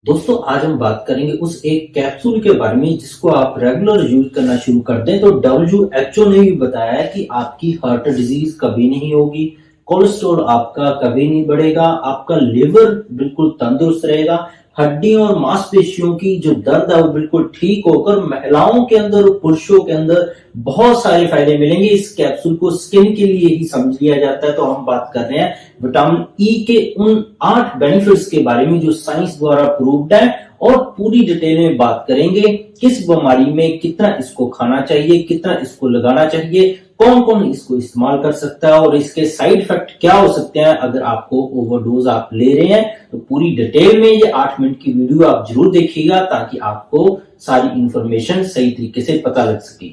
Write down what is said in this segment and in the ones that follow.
दोस्तों आज हम बात करेंगे उस एक कैप्सूल के बारे में जिसको आप रेगुलर यूज करना शुरू कर दें तो WHO ने भी बताया है कि आपकी हार्ट डिजीज कभी नहीं होगी, कोलेस्ट्रॉल आपका कभी नहीं बढ़ेगा, आपका लिवर बिल्कुल तंदुरुस्त रहेगा, हड्डियों और मांसपेशियों की जो दर्द है वो बिल्कुल ठीक होकर महिलाओं के अंदर और पुरुषों के अंदर बहुत सारे फायदे मिलेंगे। इस कैप्सूल को स्किन के लिए ही समझ लिया जाता है। तो हम बात कर रहे हैं विटामिन ई के उन 8 बेनिफिट्स के बारे में जो साइंस द्वारा प्रूव्ड है और पूरी डिटेल में बात करेंगे किस बीमारी में कितना इसको खाना चाहिए, कितना इसको लगाना चाहिए, कौन कौन इसको इस्तेमाल कर सकता है और इसके साइड इफेक्ट क्या हो सकते हैं अगर आपको ओवरडोज आप ले रहे हैं। तो पूरी डिटेल में ये 8 मिनट की वीडियो आप जरूर देखिएगा ताकि आपको सारी इंफॉर्मेशन सही तरीके से पता लग सके।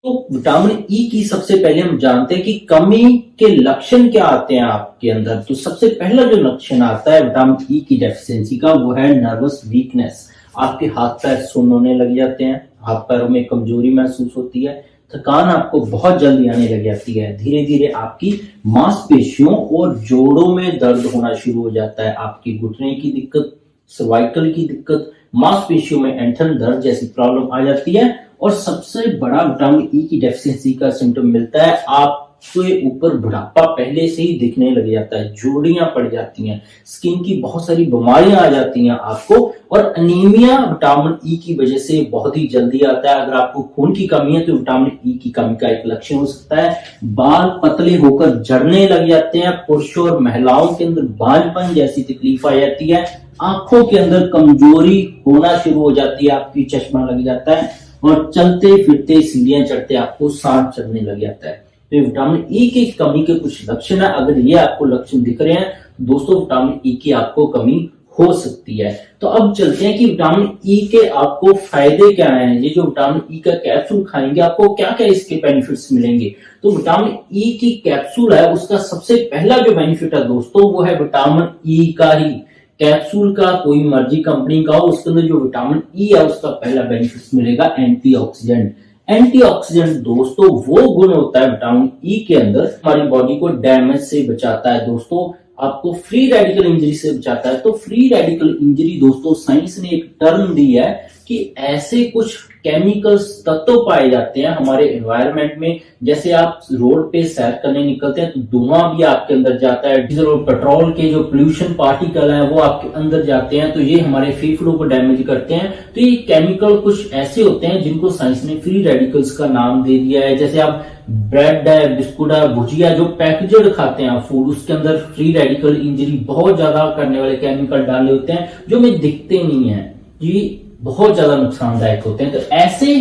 तो विटामिन ई की सबसे पहले हम जानते हैं कि कमी के लक्षण क्या आते हैं आपके अंदर। तो सबसे पहला जो लक्षण आता है विटामिन ई की डेफिशिएंसी का वो है नर्वस वीकनेस। आपके हाथ पैर सुन्न होने लग जाते हैं, हाथ पैरों में कमजोरी महसूस होती है, थकान आपको बहुत जल्दी आने लग जाती है, धीरे धीरे आपकी मांसपेशियों और जोड़ों में दर्द होना शुरू हो जाता है, आपकी घुटने की दिक्कत, सर्वाइकल की दिक्कत, मांसपेशियों में ऐंठन दर्द जैसी प्रॉब्लम आ जाती है। और सबसे बड़ा विटामिन ई की डेफिशिएंसी का सिम्टम मिलता है आपके ऊपर बुढ़ापा पहले से ही दिखने लग जाता है, झुर्रियां पड़ जाती हैं, स्किन की बहुत सारी बीमारियां आ जाती हैं आपको। और अनीमिया विटामिन ई की वजह से बहुत ही जल्दी आता है। अगर आपको खून की कमी है तो विटामिन ई की कमी का एक लक्षण हो सकता है। बाल पतले होकर झड़ने लग जाते हैं, पुरुषों और महिलाओं के अंदर बालपन जैसी तकलीफ आ जाती है, आंखों के अंदर कमजोरी होना शुरू हो जाती है, आपकी चश्मा लग जाता है और चलते फिरते सीढ़ियां चढ़ते आपको सांस चढ़ने लग जाता है। तो विटामिन ई की कमी के कुछ लक्षण है। अगर ये आपको लक्षण दिख रहे हैं तो दोस्तों विटामिन ई की आपको कमी हो सकती है। तो अब चलते हैं कि विटामिन ई के आपको फायदे क्या हैं। ये जो विटामिन ई का कैप्सूल खाएंगे आपको क्या क्या इसके बेनिफिट्स मिलेंगे। तो विटामिन ई की कैप्सूल है उसका सबसे पहला जो बेनिफिट है दोस्तों वो है विटामिन ई का ही। कैप्सूल का कोई मर्जी कंपनी का हो उसके अंदर जो विटामिन ई है उसका पहला बेनिफिट मिलेगा एंटीऑक्सीडेंट। एंटीऑक्सीडेंट दोस्तों वो गुण होता है विटामिन ई के अंदर हमारी बॉडी को डैमेज से बचाता है दोस्तों, आपको फ्री रेडिकल इंजरी से बचाता है। तो फ्री रेडिकल इंजरी दोस्तों साइंस ने एक टर्म दी है कि ऐसे कुछ केमिकल्स तत्व पाए जाते हैं हमारे एनवायरनमेंट में। जैसे आप रोड पे सैर करने निकलते हैं तो धुआं भी आपके अंदर जाता है, डीजल और पेट्रोल के जो पोल्यूशन पार्टिकल हैं वो आपके अंदर जाते हैं, तो ये हमारे फेफड़ों को डैमेज करते हैं। तो ये केमिकल कुछ ऐसे होते हैं जिनको साइंस ने फ्री रेडिकल्स का नाम दे दिया है। जैसे आप ब्रेड है, बिस्कुट है, भुजिया जो पैकेजेड खाते हैं आप फूड, उसके अंदर फ्री रेडिकल इंजरी बहुत ज्यादा करने वाले केमिकल डाले होते हैं जो हमें दिखते नहीं है, ये बहुत ज्यादा नुकसानदायक होते हैं। तो ऐसे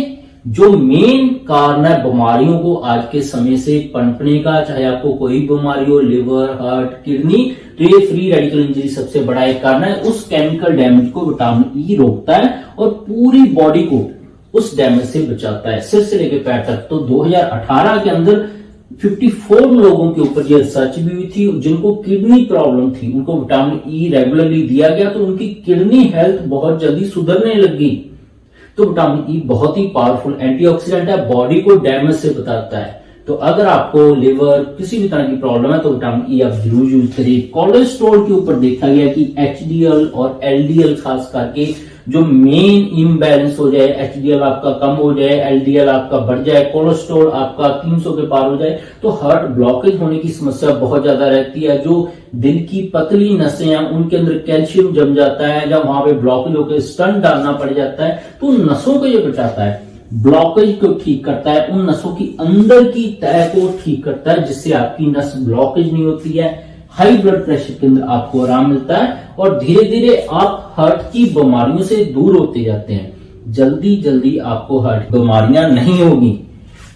जो मेन कारण है बीमारियों को आज के समय से पनपने का, चाहे आपको कोई बीमारी हो, लिवर, हार्ट, किडनी, तो ये फ्री रेडिकल इंजरी सबसे बड़ा एक कारण है। उस केमिकल डैमेज को विटामिन ई रोकता है और पूरी बॉडी को उस डैमेज से बचाता है, सिर से लेकर पैर तक। तो 2018 के अंदर 54 लोगों के ऊपर यह रिसर्च भी हुई थी जिनको किडनी प्रॉब्लम थी, उनको विटामिन ई रेगुलरली दिया गया तो उनकी किडनी हेल्थ बहुत जल्दी सुधरने लगी। तो विटामिन ई बहुत ही पावरफुल एंटीऑक्सीडेंट है, बॉडी को डैमेज से बचाता है। तो अगर आपको लिवर किसी भी तरह की प्रॉब्लम है तो विटामिन ई आप जरूर यूज करिए। कोलेस्ट्रॉल के ऊपर देखा गया कि एचडीएल और एलडीएल खास करके जो मेन इम्बैलेंस हो जाए, एचडीएल आपका कम हो जाए, एलडीएल आपका बढ़ जाए, कोलेस्ट्रॉल आपका 300 के पार हो जाए तो हार्ट ब्लॉकेज होने की समस्या बहुत ज्यादा रहती है। जो दिल की पतली नसें हैं उनके अंदर कैल्शियम जम जाता है, जब वहां पे ब्लॉकेज होकर स्टंट डालना पड़ जाता है तो नसों को ये बचाता है, ब्लॉकेज को ठीक करता है, उन नसों की अंदर की तह को ठीक करता है जिससे आपकी नस ब्लॉकेज नहीं होती है। हाई ब्लड प्रेशर के अंदर आपको आराम मिलता है और धीरे धीरे आप हार्ट की बीमारियों से दूर होते जाते हैं, जल्दी जल्दी आपको हार्ट बीमारियां नहीं होगी।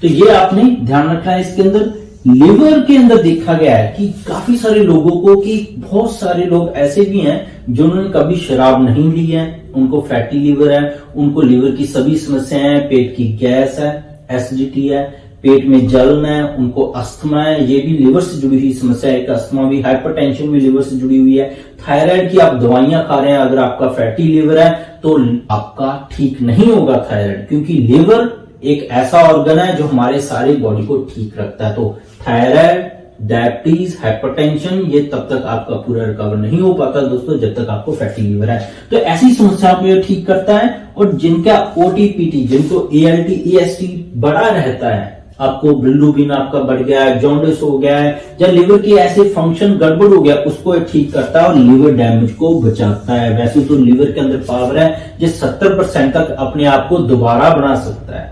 तो ये आपने ध्यान रखना है। इसके अंदर लिवर के अंदर देखा गया है कि काफी सारे लोगों को, कि बहुत सारे लोग ऐसे भी हैं जिन्होंने कभी शराब नहीं ली है, उनको फैटी लिवर है, उनको लिवर की सभी समस्याएं हैं, पेट की गैस है, एसिडिटी है, पेट में जलन है, उनको अस्थमा है, ये भी लिवर से जुड़ी हुई समस्या है। अस्थमा भी, हाइपरटेंशन भी लिवर से जुड़ी हुई है। थायराइड की आप दवाइयां खा रहे हैं, अगर आपका फैटी लिवर है तो आपका ठीक नहीं होगा थायराइड, क्योंकि लिवर एक ऐसा ऑर्गन है जो हमारे सारे बॉडी को ठीक रखता है। तो थायराइड, डायबिटीज, हाइपरटेंशन, ये तब तक आपका पूरा रिकवर नहीं हो पाता दोस्तों जब तक आपको फैटी लिवर है। तो ऐसी समस्या को ये ठीक करता है। और जिनका ओटीपीटी, जिनको एएलटी, एएसटी बढ़ा रहता है, आपको बिलिरुबिन आपका बढ़ गया है, जॉन्डिस हो गया है, या लिवर की ऐसे फंक्शन गड़बड़ हो गया, उसको ठीक करता है और लिवर डैमेज को बचाता है। वैसे तो लिवर के अंदर पावर है जो 70% तक अपने आप को दोबारा बना सकता है,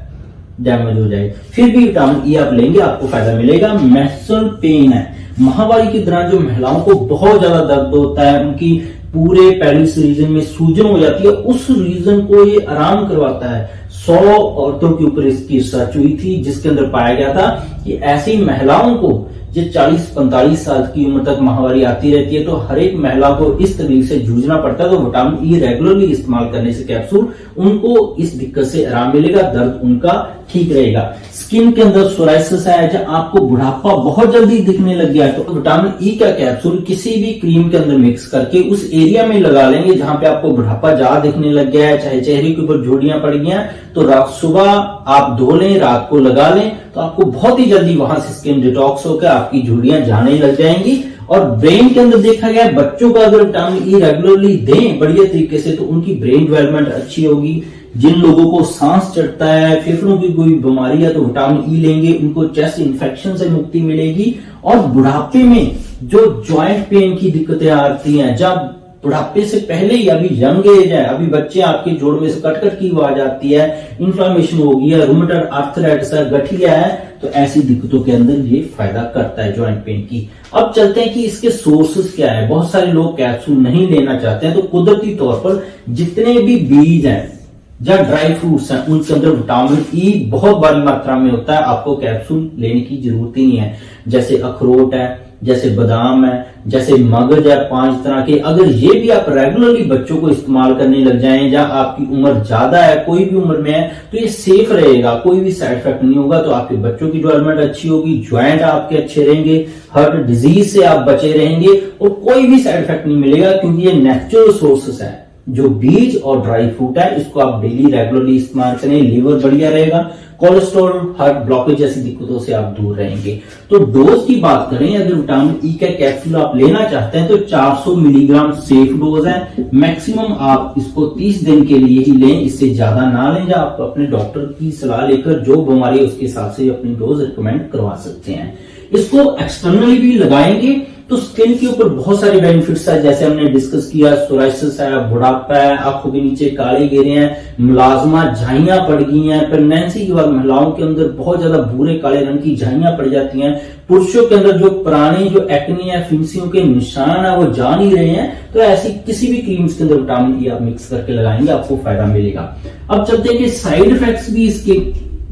डैमेज हो जाए फिर भी विटामिन ई आप लेंगे आपको फायदा मिलेगा। मेंस्ट्रुअल पेन है, माहवारी के दौरान जो महिलाओं को बहुत ज्यादा दर्द होता है, उनकी पूरे पेल्विस रीजन में सूजन हो जाती है, उस रीजन को ये आराम करवाता है। 100 औरतों के ऊपर इसकी रिसर्च हुई थी जिसके अंदर पाया गया था कि ऐसी महिलाओं को जो 40-45 साल की उम्र तक माहवारी आती रहती है, तो हर एक महिला को इस तकलीफ से जूझना पड़ता है। तो विटामिन ई रेगुलरली इस्तेमाल करने से कैप्सूल, उनको इस दिक्कत से आराम मिलेगा, दर्द उनका ठीक रहेगा। स्किन के अंदर सोराइसिस है, जब आपको बुढ़ापा बहुत जल्दी दिखने लग गया है, तो विटामिन ई का कैप्सूल किसी भी क्रीम के अंदर मिक्स करके उस एरिया में लगा लेंगे जहां पे आपको बुढ़ापा ज्यादा दिखने लग गया है, चाहे चेहरे के ऊपर झुर्रियां पड़ गई हैं, तो रात सुबह आप धो लें, रात को लगा लें, तो आपको बहुत ही जल्दी वहां से स्किन डिटॉक्स होकर आपकी झुर्रियां जाने लग जाएंगी। और ब्रेन के अंदर देखा गया है, बच्चों को अगर विटामिन ई रेगुलरली दें बढ़िया तरीके से, तो उनकी ब्रेन डेवलपमेंट अच्छी होगी। जिन लोगों को सांस चढ़ता है, फेफड़ों की कोई बीमारी है, तो विटामिन ई लेंगे, उनको चेस्ट इन्फेक्शन से मुक्ति मिलेगी। और बुढ़ापे में जो जॉइंट पेन की दिक्कतें आती हैं, जब बुढ़ापे से पहले ही, अभी यंग एज है, अभी बच्चे आपके जोड़ में से कटकट की आवाज आती है, इन्फ्लामेशन हो गई है, रूमेटॉइड आर्थराइटिस है, गठिया है, तो ऐसी दिक्कतों के अंदर ये फायदा करता है जॉइंट पेन की। अब चलते हैं कि इसके सोर्सेस क्या है। बहुत सारे लोग कैप्सूल नहीं लेना चाहते हैं, तो कुदरती तौर पर जितने भी बीज हैं या ड्राई फ्रूट्स हैं, उनके अंदर विटामिन ई बहुत बड़ी मात्रा में होता है, आपको कैप्सूल लेने की जरूरत ही नहीं है। जैसे अखरोट है, जैसे बादाम है, जैसे मगज है, 5 तरह के। अगर ये भी आप रेगुलरली बच्चों को इस्तेमाल करने लग जाएं, या आपकी उम्र ज्यादा है, कोई भी उम्र में है, तो ये सेफ रहेगा, कोई भी साइड इफेक्ट नहीं होगा। तो आपके बच्चों की डेवलपमेंट अच्छी होगी, ज्वाइंट आपके अच्छे रहेंगे, हार्ट डिजीज से आप बचे रहेंगे, और कोई भी साइड इफेक्ट नहीं मिलेगा, क्योंकि ये नेचुरल सोर्सेस है। जो बीज और ड्राई फ्रूट है, इसको आप डेली रेगुलरली इस्तेमाल करें, लीवर बढ़िया रहेगा, कोलेस्ट्रॉल, हार्ट ब्लॉकेज जैसी दिक्कतों से आप दूर रहेंगे। तो डोज की बात करें, अगर विटामिन ई का कैप्सूल आप लेना चाहते हैं तो 400 मिलीग्राम सेफ डोज है। मैक्सिमम आप इसको 30 दिन के लिए ही लें, इससे ज्यादा ना लें। या आप अपने डॉक्टर की सलाह लेकर जो बीमारी है उसके हिसाब से अपनी डोज रिकमेंड करवा सकते हैं। इसको एक्सटर्नली भी लगाएंगे तो स्किन के ऊपर बहुत सारे बेनिफिट्स है, जैसे हमने डिस्कस किया, सोराइसिस है, बुढ़ापा है, आंखों के नीचे काले घेरे हैं, मुलाजमा, झाइयां पड़ गई हैं। प्रेगनेंसी के बाद महिलाओं के अंदर बहुत ज्यादा भूरे काले रंग की झाइयां पड़ जाती हैं। पुरुषों के अंदर जो पुराने जो एक्ने या फिंसियों के निशान है वो जा नहीं रहे हैं, तो ऐसी किसी भी क्रीम्स के अंदर विटामिन ई आप मिक्स करके लगाएंगे, आपको फायदा मिलेगा। अब चलते हैं कि साइड इफेक्ट्स भी इसके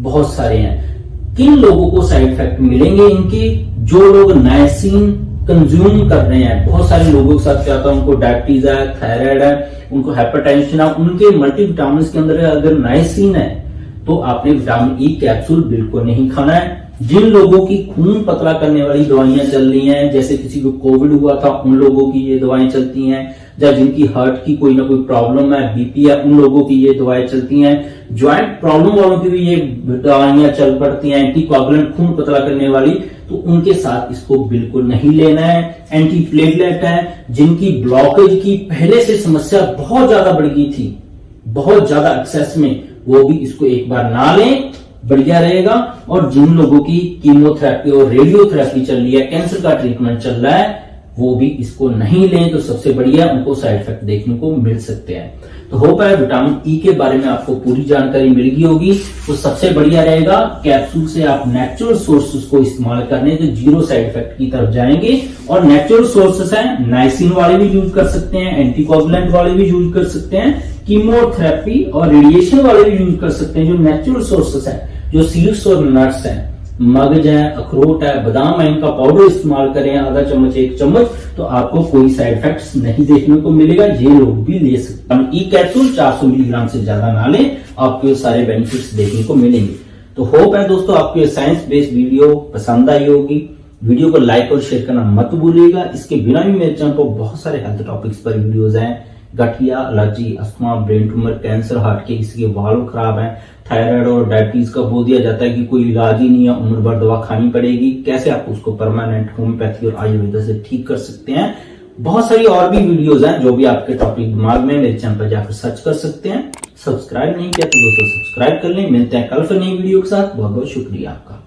बहुत सारे हैं। किन लोगों को साइड इफेक्ट मिलेंगे इनके? जो लोग नाइसिन कंज्यूम कर रहे हैं, बहुत सारे लोगों के साथ क्या होता है, उनको डायबिटीज है, थायराइड है, उनको हाइपरटेंशन है, उनके मल्टीविटामिन के अंदर अगर नाइसिन है तो आपने विटामिन ई कैप्सूल बिल्कुल नहीं खाना है। जिन लोगों की खून पतला करने वाली दवाइयां चल रही हैं, जैसे किसी को कोविड हुआ था, उन लोगों की ये दवाएं चलती हैं, या जिनकी हार्ट की कोई ना कोई प्रॉब्लम है, बीपी है, उन लोगों की ये दवाएं चलती हैं। ज्वाइंट प्रॉब्लम वालों की भी ये दवाइयां चल पड़ती हैं, एंटीकोगुलेंट, खून पतला करने वाली, तो उनके साथ इसको बिल्कुल नहीं लेना है। एंटी प्लेटलेट है, जिनकी ब्लॉकेज की पहले से समस्या बहुत ज्यादा बढ़ गई थी, बहुत ज्यादा एक्सेस में, वो भी इसको एक बार ना लें, बढ़िया रहेगा। और जिन लोगों की कीमोथेरेपी और रेडियोथेरेपी चल रही है, कैंसर का ट्रीटमेंट चल रहा है, वो भी इसको नहीं लें, तो सबसे बढ़िया उनको साइड इफेक्ट देखने को मिल सकते हैं। तो होप है विटामिन ई के बारे में आपको पूरी जानकारी मिल गई होगी। तो सबसे बढ़िया रहेगा कैप्सूल से आप नेचुरल सोर्सेस को इस्तेमाल करने, तो जीरो साइड इफेक्ट की तरफ जाएंगे। और नेचुरल सोर्सेस हैं, नाइसिन वाले भी यूज कर सकते हैं, एंटीकोगुलेंट वाले भी यूज कर सकते हैं, कीमोथेरेपी और रेडिएशन वाले भी यूज कर सकते हैं। जो नेचुरल सोर्सेस हैं, जो सीड्स और नट्स हैं, मगज है, अखरोट है, बादाम है, इनका पाउडर इस्तेमाल करें, आधा चम्मच 1 चम्मच, तो आपको कोई साइड इफेक्ट्स नहीं देखने को मिलेगा। ये लोग भी ले सकते हैं। ई कैप्सूल 400 मिलीग्राम से ज्यादा ना लें, आपको सारे बेनिफिट्स देखने को मिलेंगे। तो होप है दोस्तों आपको ये साइंस बेस्ड वीडियो पसंद आई होगी। वीडियो को लाइक और शेयर करना मत भूलिएगा। इसके बिना भी मेरे चैनल पर बहुत सारे हेल्थ टॉपिक्स पर वीडियोस हैं। गठिया, allergy, asthma, brain tumour, cancer, heart के किसी के वाल्व खराब है, थायराइड और डायबिटीज का बोल दिया जाता है कि कोई इलाज ही नहीं है, उम्र भर दवा खानी पड़ेगी, कैसे आप उसको परमानेंट होम्योपैथी और आयुर्वेदा से ठीक कर सकते हैं। बहुत सारी और भी वीडियोस हैं जो भी आपके टॉपिक दिमाग में, मेरे चैनल पर जाकर सर्च कर सकते हैं। सब्सक्राइब नहीं किया तो दोस्तों सब्सक्राइब कर लें। मिलते हैं कल फिर नई वीडियो के साथ। बहुत बहुत शुक्रिया आपका।